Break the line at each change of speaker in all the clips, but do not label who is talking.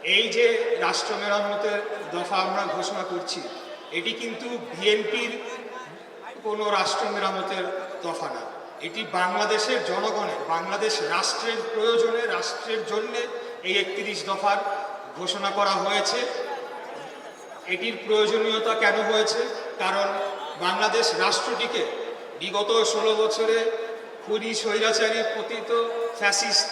এই যে রাষ্ট্র মেরামতের দফা আমরা ঘোষণা করছি, এটি কিন্তু বিএনপির কোনো রাষ্ট্র মেরামতের দফা না। এটি বাংলাদেশের জনগণের, বাংলাদেশ রাষ্ট্রের প্রয়োজনে, রাষ্ট্রের জন্যে এই 31 দফার ঘোষণা করা হয়েছে। এটির প্রয়োজনীয়তা কেন হয়েছে? কারণ বাংলাদেশ রাষ্ট্রটিকে বিগত 16 বছরে খুনি স্বৈরাচারী পতিত ফ্যাসিস্ট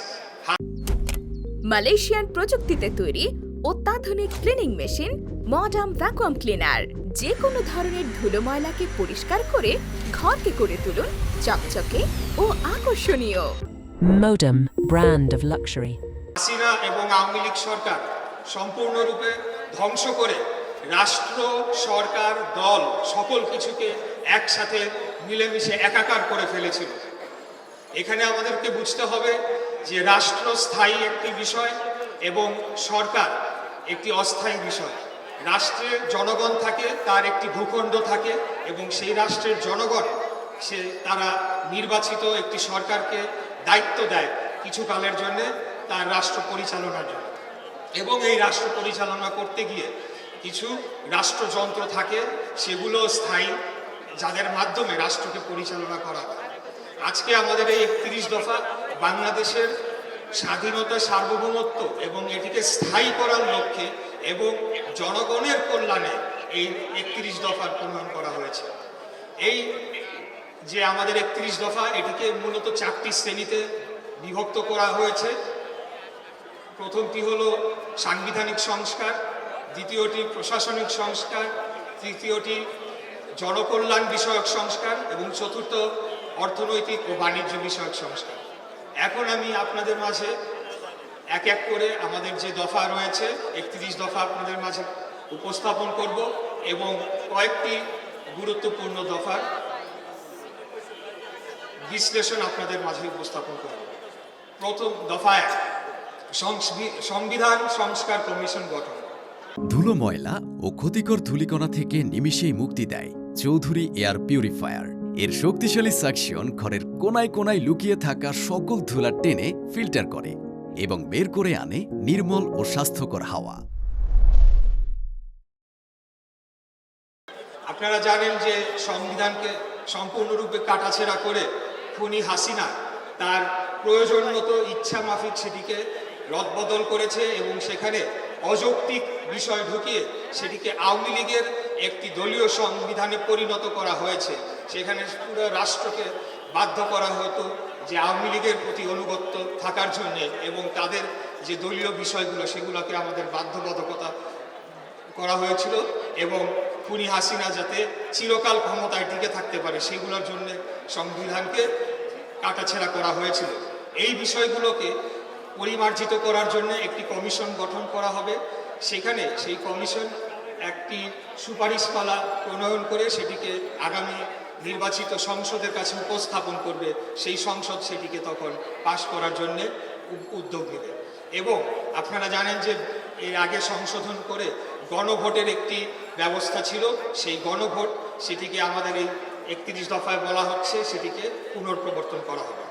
মালয়েশিয়ান প্রযুক্তিতে তৈরি অত্যাধুনিক cleaning machine modern vacuum cleaner যে কোনো ধরনের ধুলো ময়লাকে পরিষ্কার করে ঘরকে করে তুলুন চকচকে ও আকর্ষণীয়।
Modem, brand of luxury.
Hasina এবং আওয়ামী লীগ সরকার সম্পূর্ণরূপে ধ্বংস করে রাষ্ট্র, সরকার, দল সকল কিছুকে একসাথে মিলেমিশে একাকার করে ফেলেছিল। এখানে আমাদেরকে বুঝতে হবে যে রাষ্ট্র স্থায়ী একটি বিষয় এবং সরকার একটি অস্থায়ী বিষয়। রাষ্ট্রের জনগণ থাকে, তার একটি ভূখণ্ড থাকে এবং সেই রাষ্ট্রের জনগণ তারা নির্বাচিত একটি সরকারকে দায়িত্ব দেয় কিছুকালের জন্য তার রাষ্ট্র পরিচালনার জন্য। এবং এই রাষ্ট্র পরিচালনা করতে গিয়ে কিছু রাষ্ট্রযন্ত্র থাকে, সেগুলো স্থায়ী, যাদের মাধ্যমে রাষ্ট্রকে পরিচালনা করা হয়। আজকে আমাদের এই 31 দফা বাংলাদেশের স্বাধীনতা, সার্বভৌমত্ব এবং এটিকে স্থায়ী করার লক্ষ্যে এবং জনগণের কল্যাণে এই 31 দফার প্রণয়ন করা হয়েছে। এই যে আমাদের 31 দফা, এটিকে মূলত 4টি শ্রেণীতে বিভক্ত করা হয়েছে। প্রথমটি হলো সাংবিধানিক সংস্কার, দ্বিতীয়টি প্রশাসনিক সংস্কার, তৃতীয়টি জনকল্যাণ বিষয়ক সংস্কার এবং চতুর্থ অর্থনৈতিক ও বাণিজ্য বিষয়ক সংস্কার। এখন আমি আপনাদের মাঝে এক এক করে আমাদের যে দফা রয়েছে 31 দফা আপনাদের মাঝে উপস্থাপন করব এবং কয়েকটি গুরুত্বপূর্ণ দফার বিশ্লেষণ আপনাদের মাঝে উপস্থাপন করব। প্রথম দফা 1, সংবিধান সংস্কার কমিশন গঠন।
ধুলো, ময়লা ও ক্ষতিকর ধূলিকণা থেকে নিমিষেই মুক্তি দেয় চৌধুরী এয়ার পিউরিফায়ার। এর শক্তিশালী সাকশন ঘরের কোনায় কোনায় লুকিয়ে থাকা সকল ধুলা টেনে ফিল্টার করে এবং বের করে আনে নির্মল ও স্বাস্থ্যকর হাওয়া।
আপনারা জানেন যে সংবিধানকে সম্পূর্ণরূপে কাটাছেঁড়া করে খুনি হাসিনা তার প্রয়োজন মতো ইচ্ছা মাফিক সেটিকে রদবদল করেছে এবং সেখানে অযৌক্তিক বিষয় ঢুকিয়ে সেটিকে আওয়ামী লীগের একটি দলীয় সংবিধানে পরিণত করা হয়েছে। সেখানে পুরো রাষ্ট্রকে বাধ্য করা হতো যে আওয়ামী লীগের প্রতি অনুগত্য থাকার জন্যে এবং তাদের যে দলীয় বিষয়গুলো সেগুলোকে আমাদের বাধ্যবাধকতা করা হয়েছিল এবং খুনি হাসিনা যাতে চিরকাল ক্ষমতায় টিকে থাকতে পারে সেগুলোর জন্য সংবিধানকে কাটাছেঁড়া করা হয়েছিল। এই বিষয়গুলোকে পরিমার্জিত করার জন্য একটি কমিশন গঠন করা হবে। সেখানে সেই কমিশন একটি সুপারিশমালা প্রণয়ন করে সেটিকে আগামী নির্বাচিত সংসদের কাছে উপস্থাপন করবে। সেই সংসদ সেটিকে তখন পাশ করার জন্য উদ্যোগ নেবে। এবং আপনারা জানেন যে এর আগে সংশোধন করে গণভোটের একটি ব্যবস্থা ছিল, সেই গণভোট সেটিকে আমাদের এই 31 দফায় বলা হচ্ছে সেটিকে পুনর্প্রবর্তন করা হবে।